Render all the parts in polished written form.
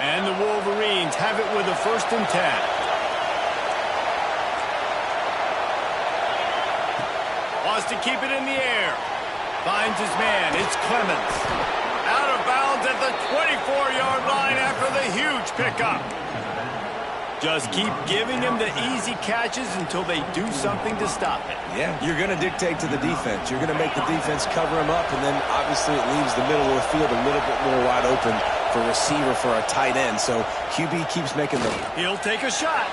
And the Wolverines have it with a 1st and 10. Wants to keep it in the air. Finds his man. It's Clemens. Out of bounds at the 24-yard line after the huge pickup. Just keep giving him the easy catches until they do something to stop it. Yeah, you're going to dictate to the defense. You're going to make the defense cover him up, and then obviously it leaves the middle of the field a little bit more wide open for receiver for a tight end. So QB keeps making them. He'll take a shot.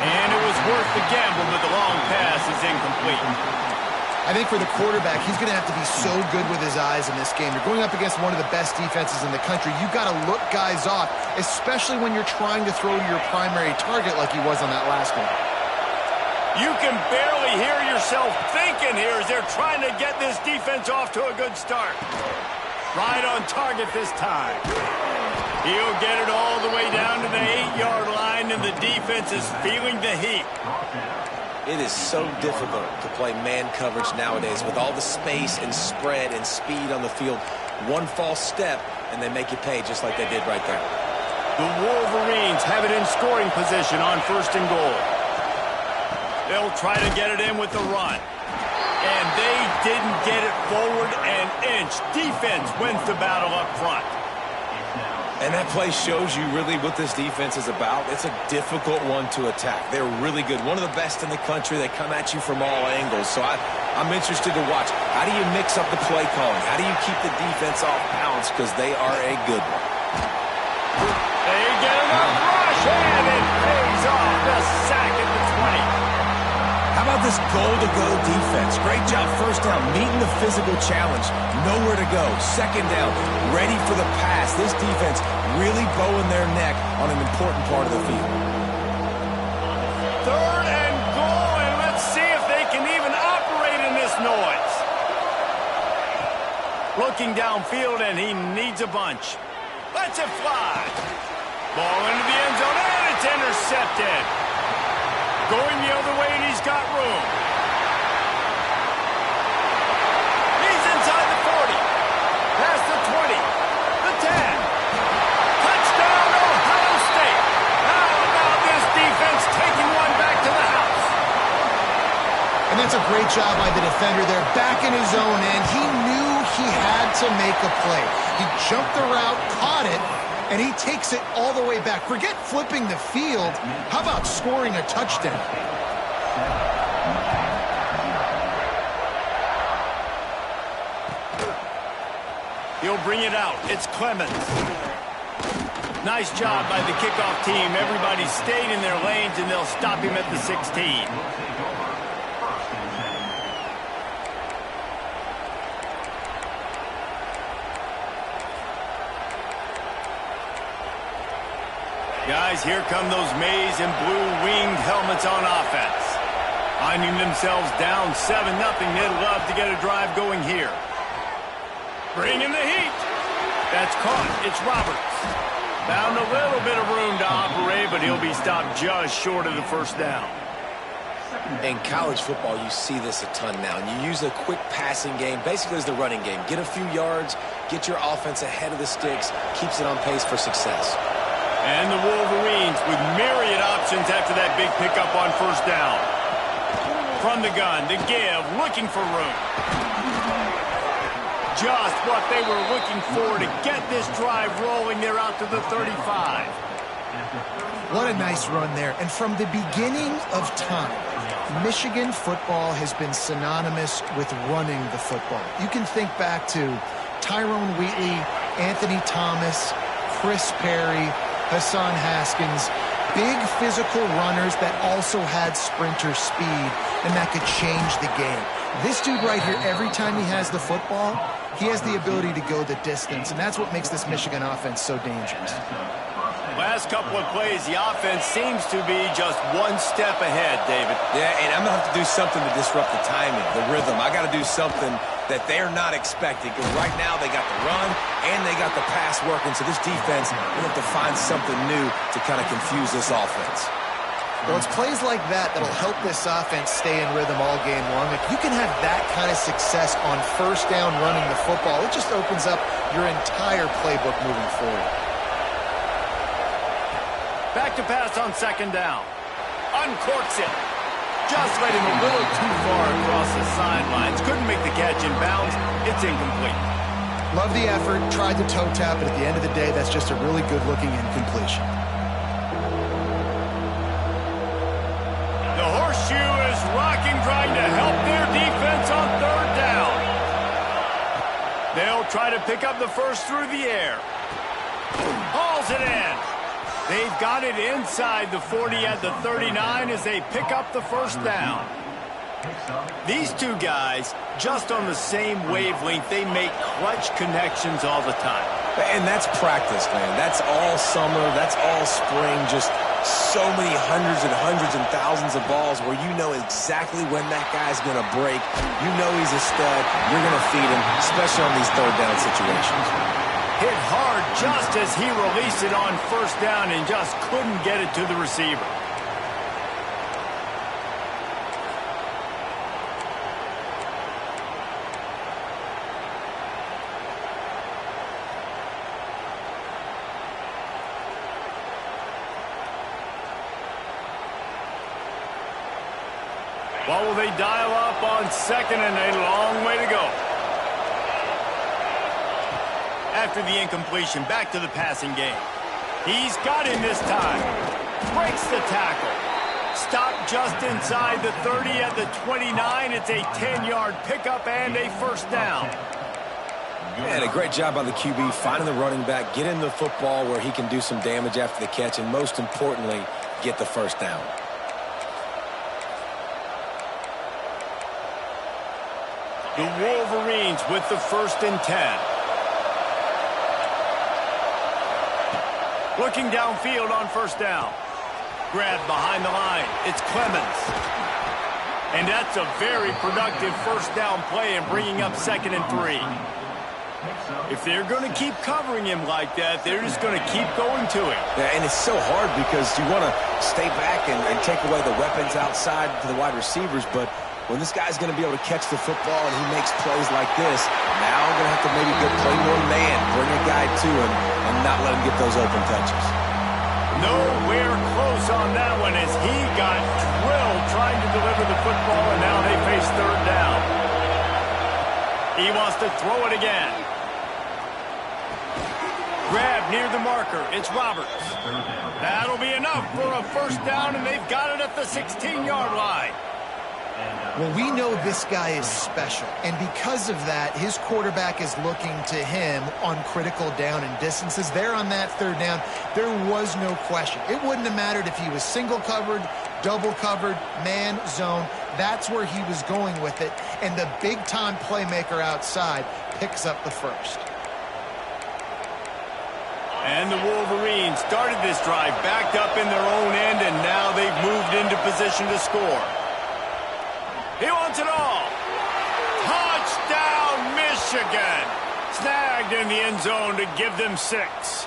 And it was worth the gamble, but the long pass is incomplete. I think for the quarterback, he's going to have to be so good with his eyes in this game. You're going up against one of the best defenses in the country. You've got to look guys off, especially when you're trying to throw to your primary target like he was on that last one. You can barely hear yourself thinking here as they're trying to get this defense off to a good start. Right on target this time. He'll get it all the way down to the 8-yard line, and the defense is feeling the heat. It is so difficult to play man coverage nowadays with all the space and spread and speed on the field. One false step, and they make you pay just like they did right there. The Wolverines have it in scoring position on 1st and goal. They'll try to get it in with the run. And they didn't get it forward an inch. Defense wins the battle up front. And that play shows you really what this defense is about. It's a difficult one to attack. They're really good. One of the best in the country. They come at you from all angles. So I'm interested to watch. How do you mix up the play calling? How do you keep the defense off balance? Because they are a good one. They get enough rush, and it pays off. The sack at the 20. How about this goal-to-go defense? Great job first down, meeting the physical challenge. Nowhere to go. 2nd down, ready for the pass. This defense really bowing their neck on an important part of the field. 3rd and goal, and let's see if they can even operate in this noise. Looking downfield, and he needs a bunch. Lets it fly. Ball into the end zone, and it's intercepted. Going the other way, and he's got room. He's inside the 40. Past the 20. The 10. Touchdown, Ohio State. How about this defense taking one back to the house? And that's a great job by the defender there, back in his own end. He knew he had to make a play. He jumped the route, caught it, and he takes it all the way back. Forget flipping the field. How about scoring a touchdown? He'll bring it out. It's Clemens. Nice job by the kickoff team. Everybody stayed in their lanes, and they'll stop him at the 16. Guys, here come those maize and blue winged helmets on offense. Finding themselves down 7-0, they'd love to get a drive going here. Bringing the heat. That's caught. It's Roberts. Found a little bit of room to operate, but he'll be stopped just short of the 1st down. In college football, you see this a ton now. And you use a quick passing game, basically as the running game. Get a few yards, get your offense ahead of the sticks, keeps it on pace for success. And the Wolverines with myriad options after that big pickup on 1st down. From the gun, the give, looking for room. Just what they were looking for to get this drive rolling. They're out to the 35. What a nice run there. And from the beginning of time, Michigan football has been synonymous with running the football. You can think back to Tyrone Wheatley, Anthony Thomas, Chris Perry, Hassan Haskins, big physical runners that also had sprinter speed, and that could change the game. This dude right here, every time he has the football, he has the ability to go the distance, and that's what makes this Michigan offense so dangerous. Last couple of plays, the offense seems to be just one step ahead, David. Yeah, and I'm going to have to do something to disrupt the timing, the rhythm. I got to do something that they're not expecting, because right now they got the run and they got the pass working, so this defense will have to find something new to kind of confuse this offense. Well, it's plays like that that'll help this offense stay in rhythm all game long. If you can have that kind of success on 1st down running the football, it just opens up your entire playbook moving forward. Back to pass on second down. Uncorks it. Just let him a little too far across the sidelines. Couldn't make the catch in bounds. It's incomplete. Love the effort. Tried to toe tap, but at the end of the day, that's just a really good-looking incompletion. The horseshoe is rocking, trying to help their defense on third down. They'll try to pick up the first through the air. Hauls it in. They've got it inside the 40 at the 39 as they pick up the first down. These two guys, just on the same wavelength, they make clutch connections all the time. And that's practice, man. That's all summer. That's all spring. Just so many hundreds and thousands of balls where you know exactly when that guy's going to break. You know he's a stud. You're going to feed him, especially on these third down situations. Hit hard just as he released it on first down and just couldn't get it to the receiver. What will they dial up on second and a long way to go? After the incompletion, back to the passing game. He's got him this time. Breaks the tackle. Stopped just inside the 30 at the 29. It's a 10-yard pickup and a first down. And a great job by the QB finding the running back, getting the football where he can do some damage after the catch, and most importantly, get the first down. The Wolverines with the 1st and 10. Looking downfield on first down. Grabbed behind the line. It's Clemens. And that's a very productive first down play and bringing up 2nd and 3. If they're going to keep covering him like that, they're just going to keep going to him. Yeah, and it's so hard because you want to stay back and take away the weapons outside to the wide receivers, but when this guy's going to be able to catch the football and he makes plays like this, now I'm going to have to maybe go play more man, bring a guy to him, and not let him get those open touches. Nowhere close on that one as he got drilled trying to deliver the football, and now they face third down. He wants to throw it again. Grab near the marker. It's Roberts. That'll be enough for a first down, and they've got it at the 16-yard line. Well, we know this guy is special, and because of that, his quarterback is looking to him on critical down and distances. There on that third down, there was no question. It wouldn't have mattered if he was single covered, double covered, man, zone. That's where he was going with it, and the big-time playmaker outside picks up the first. And the Wolverines started this drive backed up in their own end, and now they've moved into position to score. He wants it all. Touchdown, Michigan. Snagged in the end zone to give them 6.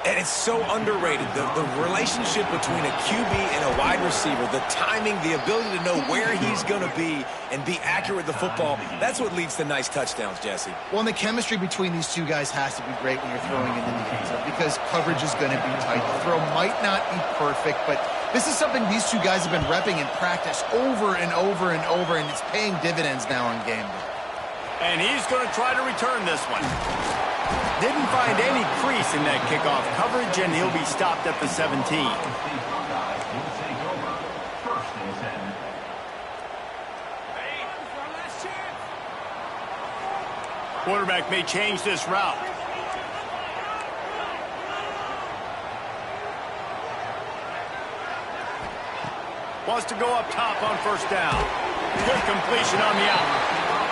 And it's so underrated, the relationship between a QB and a wide receiver, the timing, the ability to know where he's going to be and be accurate with the football, that's what leads to nice touchdowns, Jesse. Well, and the chemistry between these two guys has to be great when you're throwing into the end zone because coverage is going to be tight. The throw might not be perfect, but this is something these two guys have been repping in practice over and over and over, and it's paying dividends now on game day. And he's going to try to return this one. Didn't find any crease in that kickoff coverage, and he'll be stopped at the 17. Quarterback may change this route. Wants to go up top on first down. Good completion on the out.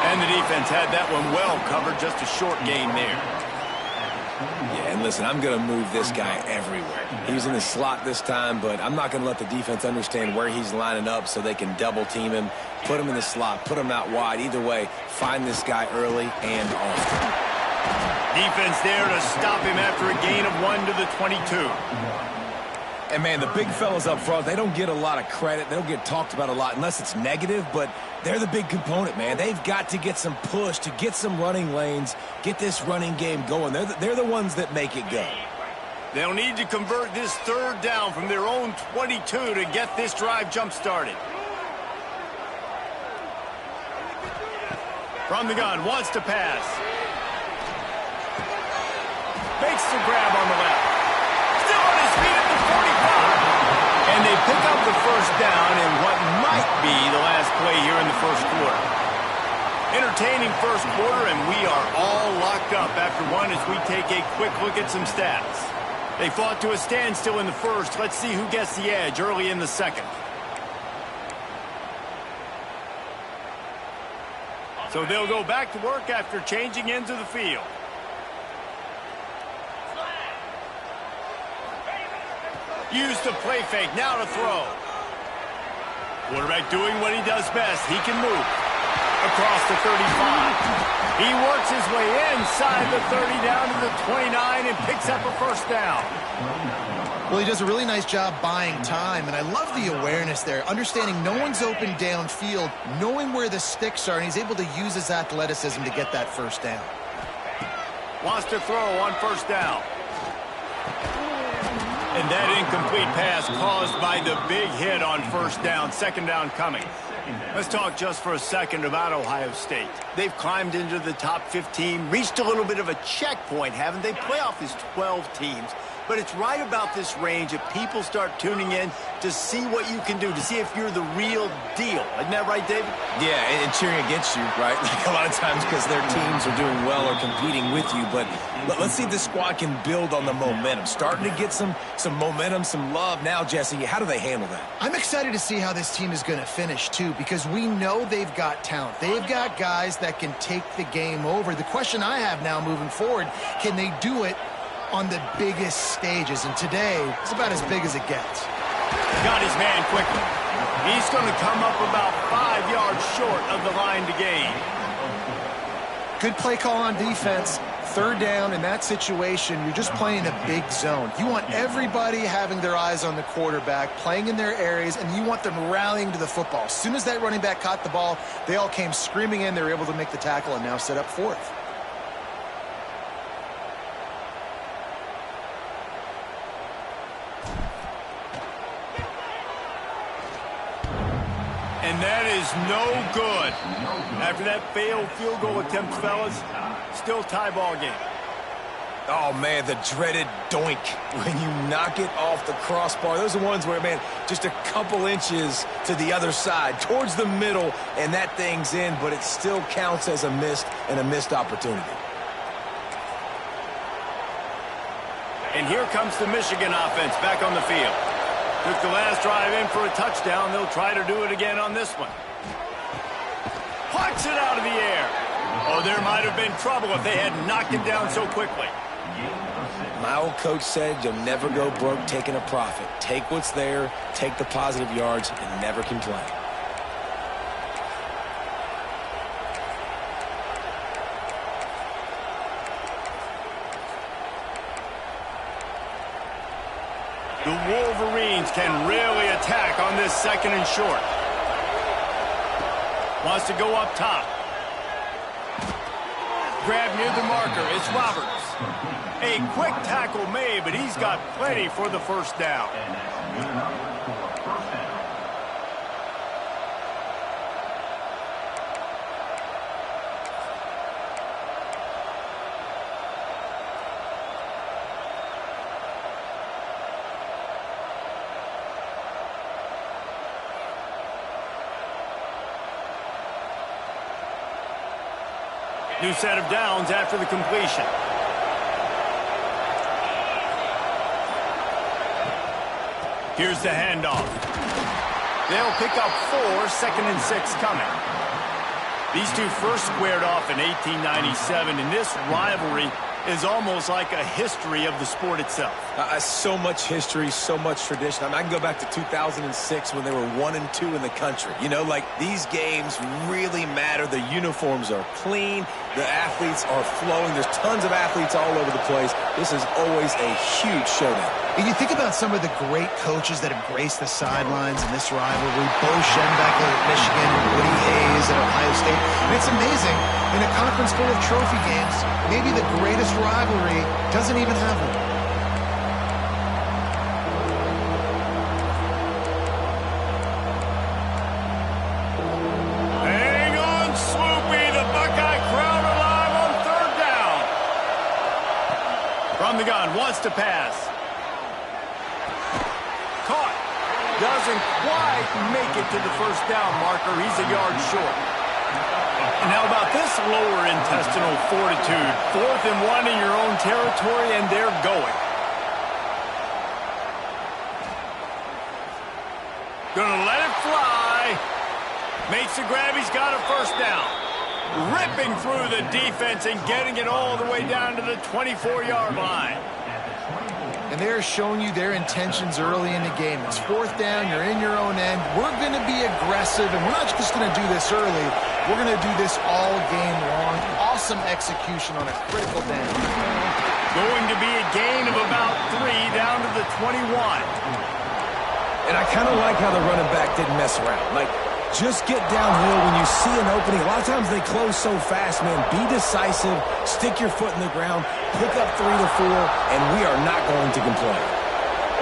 And the defense had that one well covered, just a short gain there. Yeah, and listen, I'm going to move this guy everywhere. He's in the slot this time, but I'm not going to let the defense understand where he's lining up so they can double team him, put him in the slot, put him out wide. Either way, find this guy early and often. Defense there to stop him after a gain of 1 to the 22. And, man, the big fellas up front, they don't get a lot of credit. They don't get talked about a lot unless it's negative, but they're the big component, man. They've got to get some push, to get some running lanes, get this running game going. They're the ones that make it go. They'll need to convert this third down from their own 22 to get this drive jump-started. From the gun, wants to pass. Makes the grab on the left. Still on his feet at the 45. And they pick up the first down in what might be the last play here in the first quarter. Entertaining first quarter, and we are all locked up after one as we take a quick look at some stats. They fought to a standstill in the first. Let's see who gets the edge early in the second. So they'll go back to work after changing into the field. Use the play fake, now to throw. Quarterback doing what he does best. He can move across the 35. He works his way inside the 30 down to the 29 and picks up a first down. Well, he does a really nice job buying time, and I love the awareness there, understanding no one's open downfield, knowing where the sticks are, and he's able to use his athleticism to get that first down. Wants to throw on first down. And that incomplete pass caused by the big hit on first down. Second down coming. Let's talk just for a second about Ohio State. They've climbed into the top 15, reached a little bit of a checkpoint, haven't they? Playoff is 12 teams. But it's right about this range that people start tuning in to see what you can do, to see if you're the real deal. Isn't that right, David? Yeah, and cheering against you, right? Like a lot of times because their teams are doing well or competing with you. But let's see if this squad can build on the momentum. Starting to get some momentum, some love. Now, Jesse, how do they handle that? I'm excited to see how this team is going to finish, too, because we know they've got talent. They've got guys that can take the game over. The question I have now moving forward, can they do it on the biggest stages? And today, it's about as big as it gets. Got his man quickly. He's going to come up about 5 yards short of the line to gain. Good play call on defense. Third down in that situation, you're just playing a big zone. You want everybody having their eyes on the quarterback, playing in their areas, and you want them rallying to the football. As soon as that running back caught the ball, they all came screaming in. They were able to make the tackle and now set up fourth. And that is no good. After that failed field goal attempt, fellas, still tie ball game. Oh, man, the dreaded doink when you knock it off the crossbar. Those are ones where, man, just a couple inches to the other side, towards the middle, and that thing's in, but it still counts as a missed opportunity. And here comes the Michigan offense back on the field. Took the last drive in for a touchdown. They'll try to do it again on this one. Punts it out of the air. Oh, there might have been trouble if they had knocked him down so quickly. My old coach said you'll never go broke taking a profit. Take what's there, take the positive yards, and never complain. The Wolverines can really attack on this second and short. Wants to go up top. Grab near the marker. It's Roberts. A quick tackle made, but he's got plenty for the first down. New set of downs after the completion. Here's the handoff. They'll pick up 4, 2nd and 6 coming. These two first squared off in 1897, and this rivalry is almost like a history of the sport itself. So much history, so much tradition. I mean, I can go back to 2006 when they were 1-2 in the country. You know, like, these games really matter. The uniforms are clean. The athletes are flowing. There's tons of athletes all over the place. This is always a huge showdown. And you think about some of the great coaches that have graced the sidelines in this rivalry. Bo Schembechler at Michigan, Woody Hayes at Ohio State. And it's amazing, in a conference full of trophy games, maybe the greatest rivalry doesn't even have one. From the gun, wants to pass. Caught. Doesn't quite make it to the first down marker. He's a yard short. And how about this lower intestinal fortitude? 4th and 1 in your own territory, and they're going. Gonna let it fly. Makes the grab. He's got a first down. Ripping through the defense and getting it all the way down to the 24-yard line. And they're showing you their intentions early in the game. It's 4th down. You're in your own end. We're going to be aggressive, and we're not just going to do this early. We're going to do this all game long. Awesome execution on a critical down. Going to be a gain of about 3 down to the 21. And I kind of like how the running back didn't mess around. Like, just get downhill when you see an opening. A lot of times they close so fast, man. Be decisive, stick your foot in the ground, pick up 3 to 4, and we are not going to complain.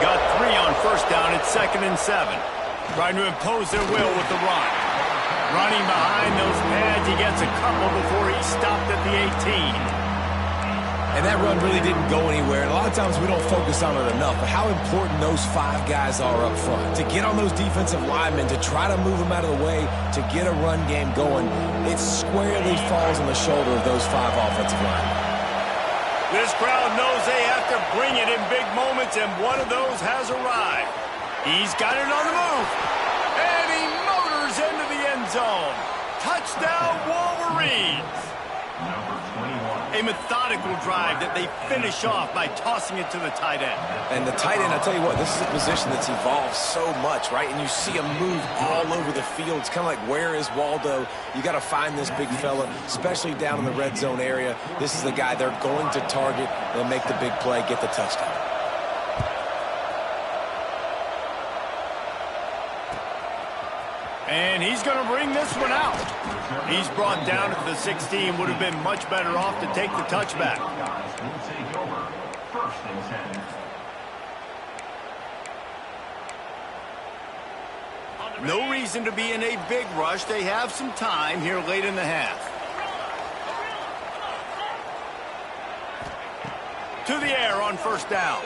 Got 3 on first down. It's 2nd and 7. Trying to impose their will with the run. Running behind those pads, he gets a couple before he stopped at the 18. And that run really didn't go anywhere. And a lot of times we don't focus on it enough, but how important those 5 guys are up front. To get on those defensive linemen, to try to move them out of the way, to get a run game going, it squarely falls on the shoulder of those 5 offensive linemen. This crowd knows they have to bring it in big moments, and one of those has arrived. He's got it on the move, and he motors into the end zone. Touchdown, Wolverines. A methodical drive that they finish off by tossing it to the tight end. And the tight end, I tell you what, this is a position that's evolved so much, right? And you see him move all over the field. It's kind of like, where is Waldo? You got to find this big fella, especially down in the red zone area. This is the guy they're going to target. They'll make the big play, get the touchdown. And he's going to bring this one out. He's brought down at the 16. Would have been much better off to take the touchback. No reason to be in a big rush. They have some time here late in the half. To the air on first down.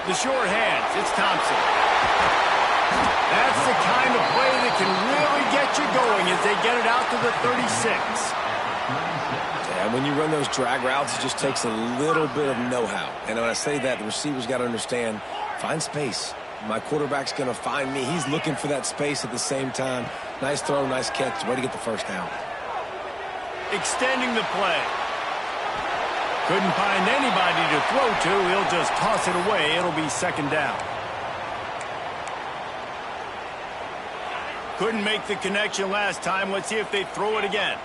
The short hands. It's Thompson. That's the kind of play that can really get you going as they get it out to the 36. Yeah, when you run those drag routes, it just takes a little bit of know-how. And when I say that, the receiver's got to understand, find space. My quarterback's going to find me. He's looking for that space at the same time. Nice throw, nice catch. Way to get the first down. Extending the play. Couldn't find anybody to throw to. He'll just toss it away. It'll be 2nd down. Couldn't make the connection last time. Let's see if they throw it again.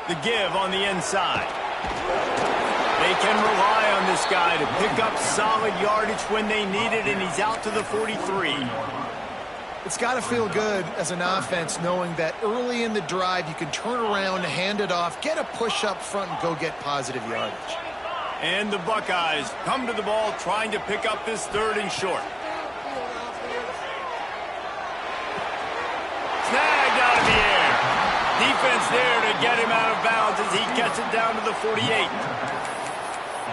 The give on the inside. They can rely on this guy to pick up solid yardage when they need it, and he's out to the 43. It's got to feel good as an offense knowing that early in the drive you can turn around, hand it off, get a push up front, and go get positive yardage. And the Buckeyes come to the ball trying to pick up this 3rd and short. Snagged out of the air. Defense there to get him out of bounds as he gets it down to the 48.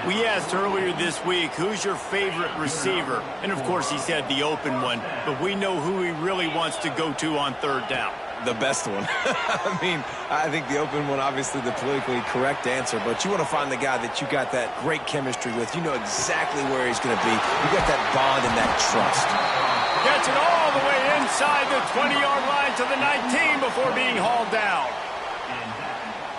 We asked earlier this week, who's your favorite receiver? And, of course, he said the open one. But we know who he really wants to go to on 3rd down. The best one. I mean, I think the open one, obviously the politically correct answer, but you want to find the guy that you got that great chemistry with. You know exactly where he's going to be. You got that bond and that trust. Gets it all the way inside the 20-yard line to the 19 before being hauled down.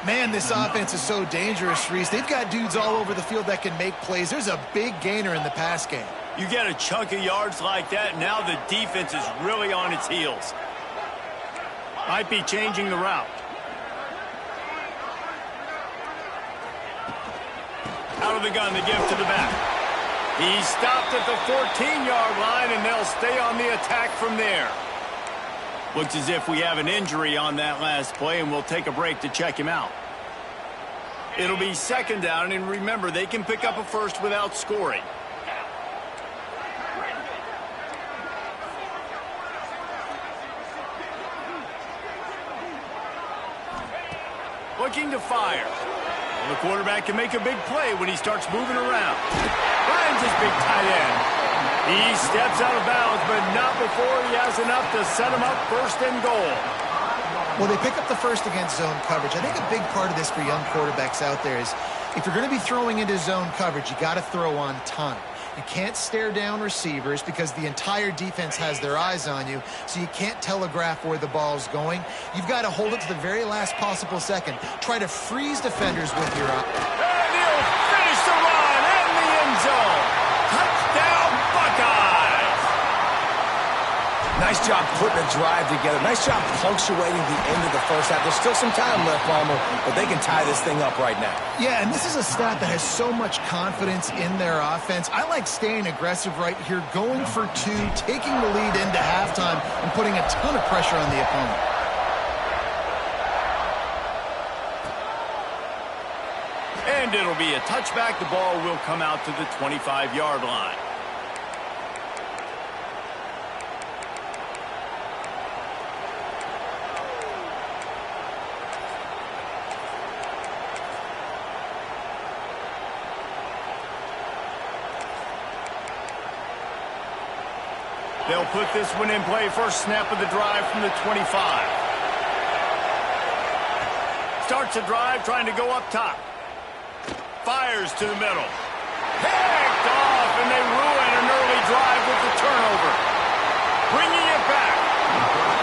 Man, this offense is so dangerous, Reese. They've got dudes all over the field that can make plays. There's a big gainer in the pass game. You get a chunk of yards like that, now the defense is really on its heels. Might be changing the route. Out of the gun, the give to the back. He stopped at the 14-yard line, and they'll stay on the attack from there. Looks as if we have an injury on that last play, and we'll take a break to check him out. It'll be 2nd down, and remember, they can pick up a first without scoring. looking to fire. Well, the quarterback can make a big play when he starts moving around. Finds his big tight end. He steps out of bounds, but not before he has enough to set him up first and goal. Well, they pick up the first against zone coverage. I think a big part of this for young quarterbacks out there is if you're going to be throwing into zone coverage, you got to throw on time. You can't stare down receivers because the entire defense has their eyes on you, so you can't telegraph where the ball's going. You've got to hold it to the very last possible second. Try to freeze defenders with your eye. And he'll finish the run in the end zone. Touchdown, Buckeyes! Nice job putting a drive together. Nice job punctuating the end of the first half. There's still some time left, Palmer, but they can tie this thing up right now. Yeah, and this is a stat that has so much confidence in their offense. I like staying aggressive right here, going for two, taking the lead into halftime, and putting a ton of pressure on the opponent. And it'll be a touchback. The ball will come out to the 25-yard line. They'll put this one in play. First snap of the drive from the 25. Starts the drive trying to go up top. Fires to the middle. Picked off, and they ruin an early drive with the turnover. Bringing it back.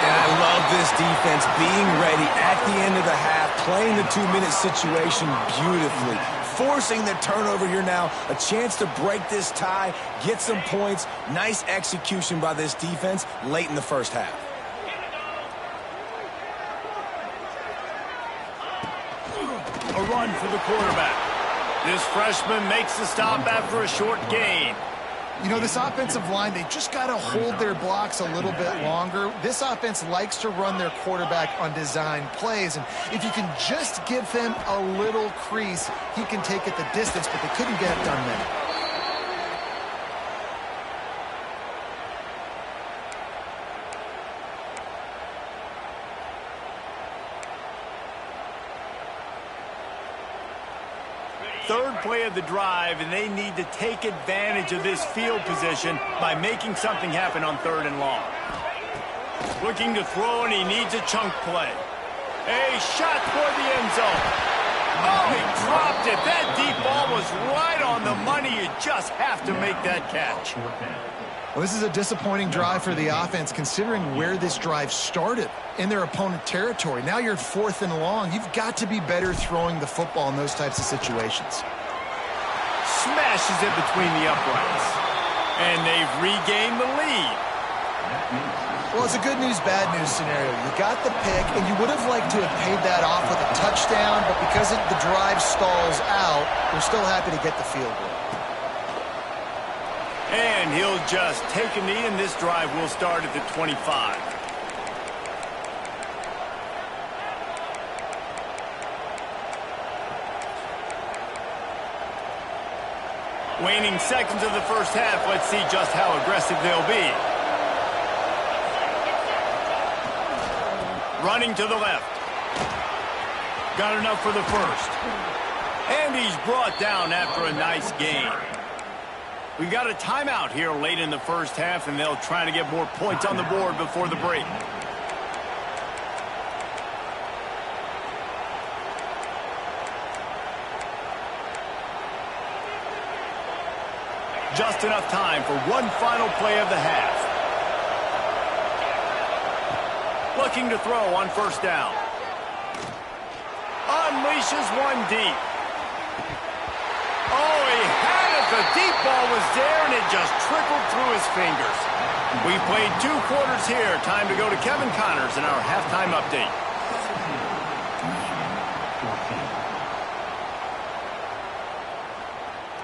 And I love this defense being ready at the end of the half, playing the 2-minute situation beautifully. Forcing the turnover here now, a chance to break this tie, get some points. Nice execution by this defense late in the first half. A run for the quarterback. This freshman makes the stop after a short gain. You know, this offensive line, they just got to hold their blocks a little bit longer. This offense likes to run their quarterback on design plays, and if you can just give him a little crease, he can take it the distance, but they couldn't get it done many. Third play of the drive, and they need to take advantage of this field position by making something happen on 3rd and long. Looking to throw, and he needs a chunk play. A shot toward the end zone. Oh, he dropped it. That deep ball was right on the money. You just have to make that catch. Well, this is a disappointing drive for the offense considering where this drive started in their opponent territory. Now you're at 4th and long. You've got to be better throwing the football in those types of situations. Smashes it between the uprights. And they've regained the lead. Well, it's a good news, bad news scenario. You got the pick, and you would have liked to have paid that off with a touchdown, but because the drive stalls out, we're still happy to get the field goal. And he'll just take a knee, and this drive will start at the 25. Waning seconds of the first half. Let's see just how aggressive they'll be. Running to the left. Got enough for the first. And he's brought down after a nice gain. We've got a timeout here late in the first half, and they'll try to get more points on the board before the break. Just enough time for one final play of the half. Looking to throw on 1st down. Unleashes one deep. Oh, he had it. The deep ball was there, and it just trickled through his fingers. We played 2 quarters here. Time to go to Kevin Connors in our halftime update.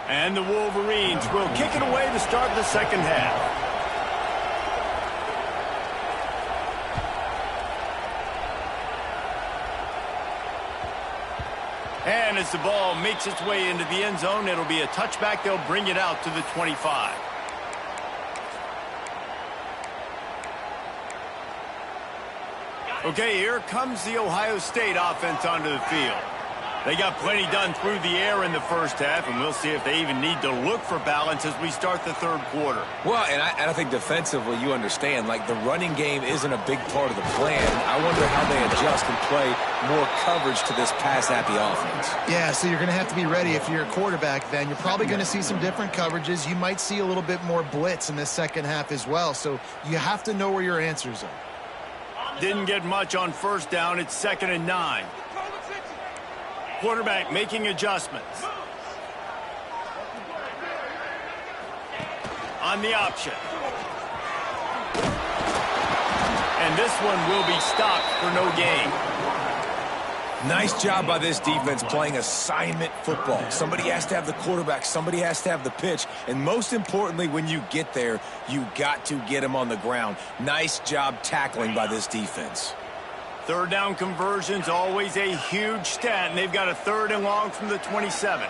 And the Wolverines will kick it away to start the second half. And as the ball makes its way into the end zone, it'll be a touchback. They'll bring it out to the 25. Okay, here comes the Ohio State offense onto the field. They got plenty done through the air in the first half, and we'll see if they even need to look for balance as we start the third quarter. Well, and I think defensively, you understand, like the running game isn't a big part of the plan. I wonder how they adjust and play more coverage to this pass-happy offense. Yeah, so you're going to have to be ready if you're a quarterback then. You're probably going to see some different coverages. You might see a little bit more blitz in the second half as well, so you have to know where your answers are. Didn't get much on first down. It's 2nd and 9. Quarterback making adjustments. On the option. And this one will be stopped for no gain. Nice job by this defense playing assignment football. Somebody has to have the quarterback. Somebody has to have the pitch. And most importantly, when you get there, you got to get him on the ground. Nice job tackling by this defense. Third down conversion's always a huge stat, and they've got a 3rd and long from the 27.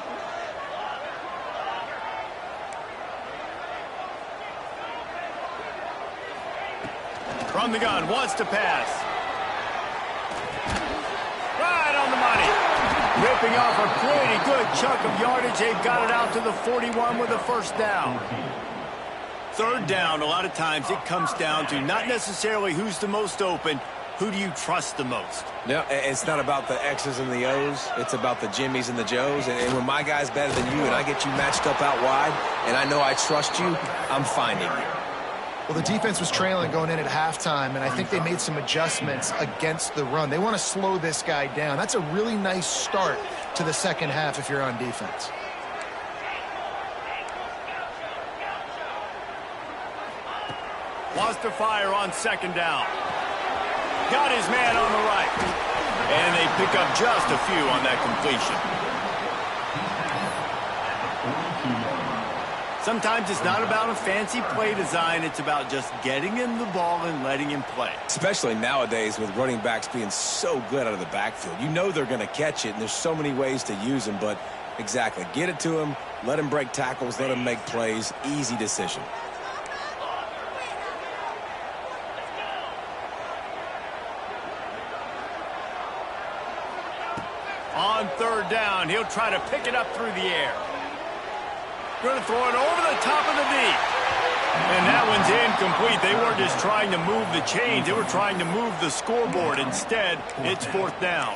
From the gun, wants to pass. Right on the money. Ripping off a pretty good chunk of yardage. They've got it out to the 41 with a first down. Third down, a lot of times it comes down to not necessarily who's the most open, who do you trust the most? Yeah, it's not about the X's and the O's. It's about the Jimmies and the Joes. And when my guy's better than you and I get you matched up out wide and I know I trust you, I'm finding you. Well, the defense was trailing going in at halftime, and I think they made some adjustments against the run. They want to slow this guy down. That's a really nice start to the second half if you're on defense. Wants to fire on 2nd down. Got his man on the right. And they pick up just a few on that completion. Sometimes it's not about a fancy play design. It's about just getting him the ball and letting him play. Especially nowadays with running backs being so good out of the backfield. You know they're going to catch it, and there's so many ways to use them. But exactly, get it to him, let him break tackles, let him make plays. Easy decision. On 3rd down, he'll try to pick it up through the air. Going to throw it over the top of the deep. And that one's incomplete. They weren't just trying to move the chains. They were trying to move the scoreboard. Instead, it's 4th down.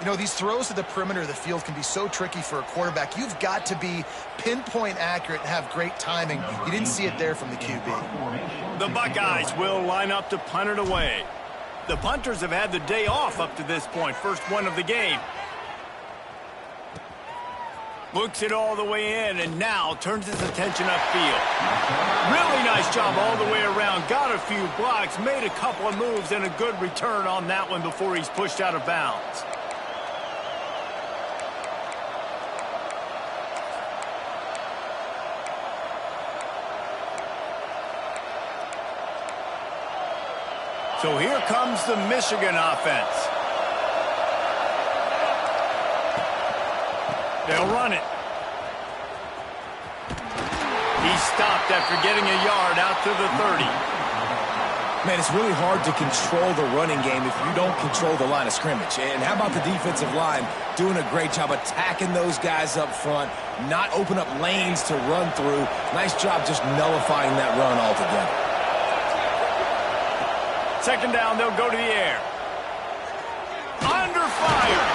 You know, these throws to the perimeter of the field can be so tricky for a quarterback. You've got to be pinpoint accurate and have great timing. You didn't see it there from the QB. The Buckeyes will line up to punt it away. The punters have had the day off up to this point. First one of the game. Looks it all the way in, and now turns his attention upfield. Really nice job all the way around. Got a few blocks, made a couple of moves, and a good return on that one before he's pushed out of bounds. So here comes the Michigan offense. They'll run it. He's stopped after getting a yard out to the 30. Man, it's really hard to control the running game if you don't control the line of scrimmage. And how about the defensive line doing a great job attacking those guys up front, not open up lanes to run through. Nice job just nullifying that run altogether. 2nd down, they'll go to the air. Under fire.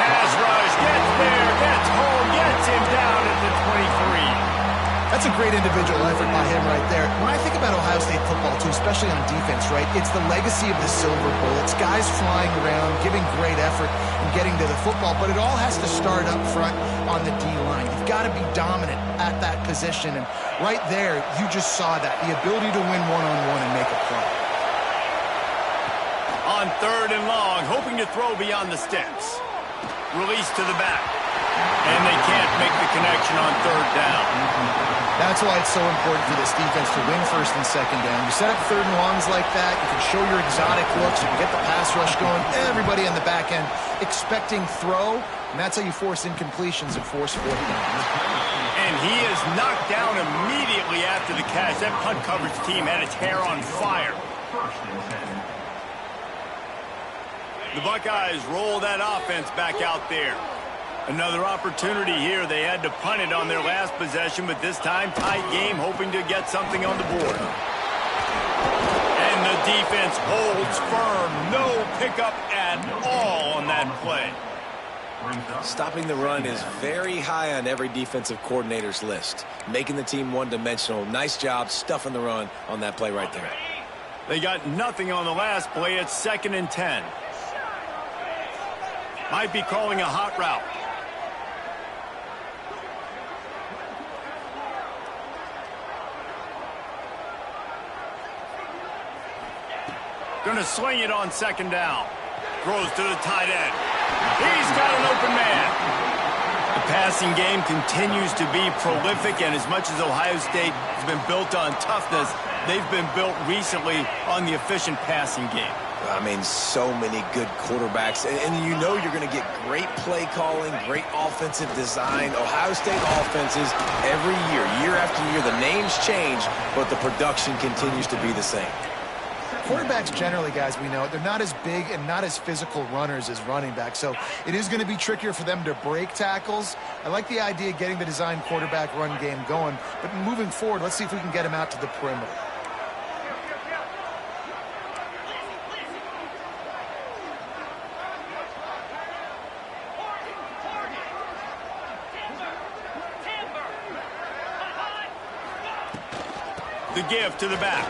Pass rush, gets there, gets home, gets him down at the 23. That's a great individual effort by him right there. When I think about Ohio State football, too, especially on defense, right, it's the legacy of the Silver Bullets, guys flying around, giving great effort and getting to the football, but it all has to start up front on the D-line. You've got to be dominant at that position, and right there, you just saw that, the ability to win one-on-one and make a play. On 3rd and long, hoping to throw beyond the sticks. Release to the back. And they can't make the connection on 3rd down. That's why it's so important for this defense to win 1st and 2nd down. You set up 3rd and longs like that, you can show your exotic looks, you can get the pass rush going, everybody on the back end expecting throw, and that's how you force incompletions and force 4th down. And he is knocked down immediately after the catch. That punt coverage team had its hair on fire. The Buckeyes roll that offense back out there. Another opportunity here. They had to punt it on their last possession, but this time tight game, hoping to get something on the board. And the defense holds firm. No pickup at all on that play. Stopping the run is very high on every defensive coordinator's list. Making the team one-dimensional. Nice job stuffing the run on that play right there. They got nothing on the last play. It's 2nd and 10. Might be calling a hot route. Going to sling it on 2nd down. Throws to the tight end. He's got an open man. The passing game continues to be prolific, and as much as Ohio State has been built on toughness, they've been built recently on the efficient passing game. I mean, so many good quarterbacks, and you know you're going to get great play calling, great offensive design. Ohio State offenses every year after year, the names change, but the production continues to be the same. Quarterbacks generally, guys, we know, they're not as big and not as physical runners as running backs, so it is going to be trickier for them to break tackles. I like the idea of getting the design quarterback run game going, but moving forward, let's see if we can get him out to the perimeter. The give to the back.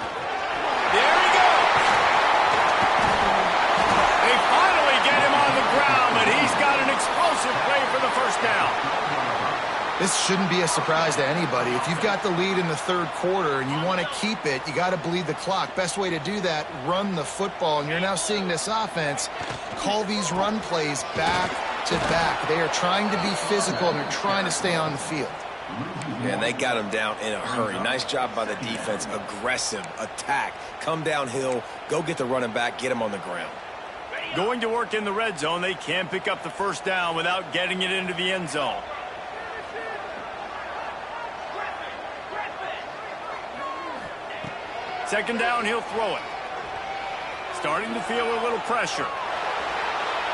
There he goes. They finally get him on the ground, but he's got an explosive play for the first down. This shouldn't be a surprise to anybody. If you've got the lead in the 3rd quarter and you want to keep it, you got to bleed the clock. Best way to do that, run the football. And you're now seeing this offense call these run plays back to back. They are trying to be physical and they're trying to stay on the field. Yeah, they got him down in a hurry. Nice job by the defense. Aggressive attack. Come downhill. Go get the running back. Get him on the ground. Going to work in the red zone. They can't pick up the first down without getting it into the end zone. Second down, he'll throw it. Starting to feel a little pressure.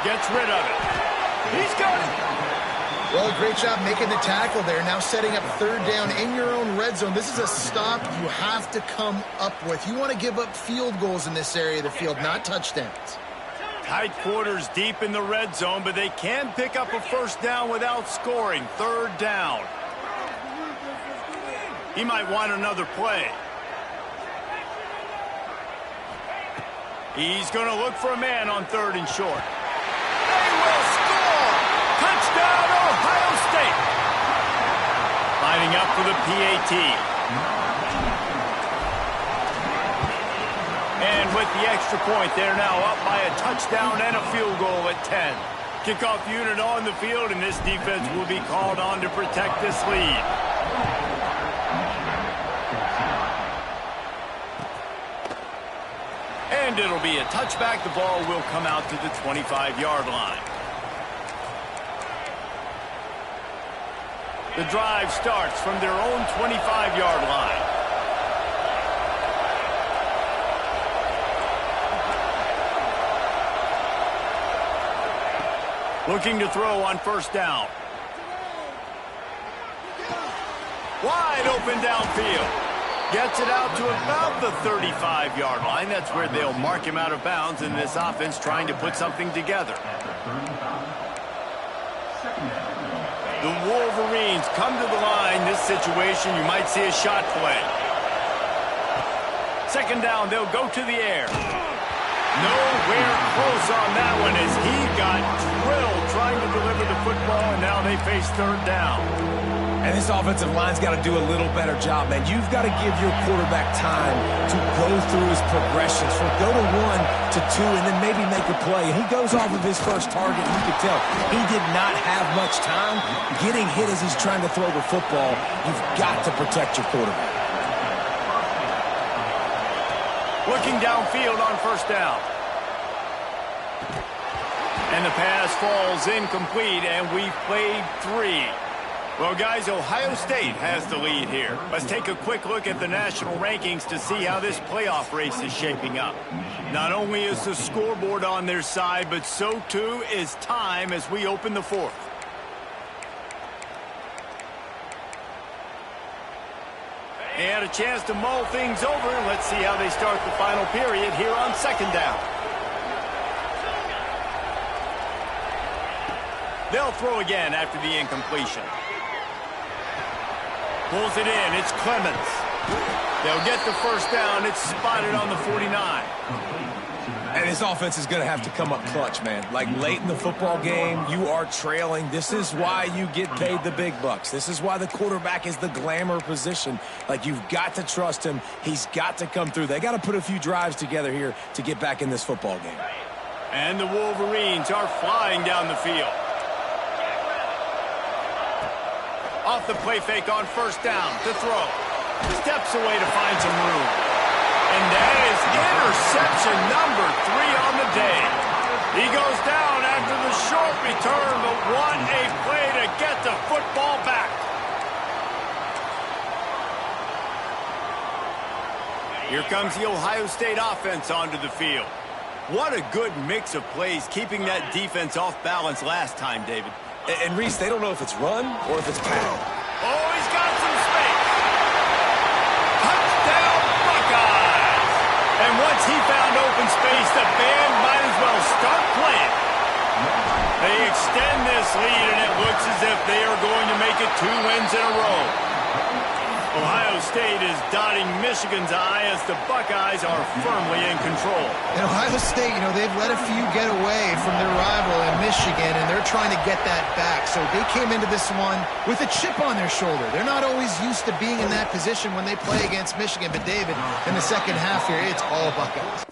Gets rid of it. He's got it. Well, great job making the tackle there. Now setting up 3rd down in your own red zone. This is a stop you have to come up with. You want to give up field goals in this area of the field, not touchdowns. Tight quarters deep in the red zone, but they can pick up a first down without scoring. 3rd down. He might want another play. He's going to look for a man on 3rd and short. They will score! Touchdown, Ohio State! Lining up for the PAT. And with the extra point, they're now up by a touchdown and a field goal at 10. Kickoff unit on the field, and this defense will be called on to protect this lead. And it'll be a touchback. The ball will come out to the 25-yard line. The drive starts from their own 25-yard line. Looking to throw on 1st down. Wide open downfield. Gets it out to about the 35-yard line. That's where they'll mark him out of bounds in this offense trying to put something together. The Wolverines come to the line. This situation, you might see a shot play. 2nd down, they'll go to the air. Nowhere close on that one as he got drilled trying to deliver the football, and now they face 3rd down. And this offensive line's got to do a little better job, man. You've got to give your quarterback time to go through his progressions. From go to 1 to 2 and then maybe make a play. And he goes off of his first target. You can tell he did not have much time getting hit as he's trying to throw the football. You've got to protect your quarterback. Looking downfield on 1st down. And the pass falls incomplete, and we've played 3. Well, guys, Ohio State has the lead here. Let's take a quick look at the national rankings to see how this playoff race is shaping up. Not only is the scoreboard on their side, but so too is time as we open the fourth. And a chance to mull things over. Let's see how they start the final period here on second down. They'll throw again after the incompletion. Pulls it in. It's Clemens. They'll get the first down. It's spotted on the 49. And this offense is going to have to come up clutch, man. Like late in the football game, you are trailing. This is why you get paid the big bucks. This is why the quarterback is the glamour position. Like, you've got to trust him. He's got to come through. They got to put a few drives together here to get back in this football game. And the Wolverines are flying down the field. Off the play fake on first down to throw. Steps away to find some room. And that is interception number 3 on the day. He goes down after the short return, but what a play to get the football back. Here comes the Ohio State offense onto the field. What a good mix of plays, keeping that defense off balance last time, David. And Reese, they don't know if it's run or if it's pass. Oh, he's got some space. Touchdown, Buckeyes. And once he found open space, the band might as well start playing. They extend this lead, and it looks as if they are going to make it 2 wins in a row. Ohio State is dotting Michigan's eye as the Buckeyes are firmly in control. And Ohio State, you know, they've let a few get away from their rival in Michigan, and they're trying to get that back. So they came into this one with a chip on their shoulder. They're not always used to being in that position when they play against Michigan. But, David, in the second half here, it's all Buckeyes.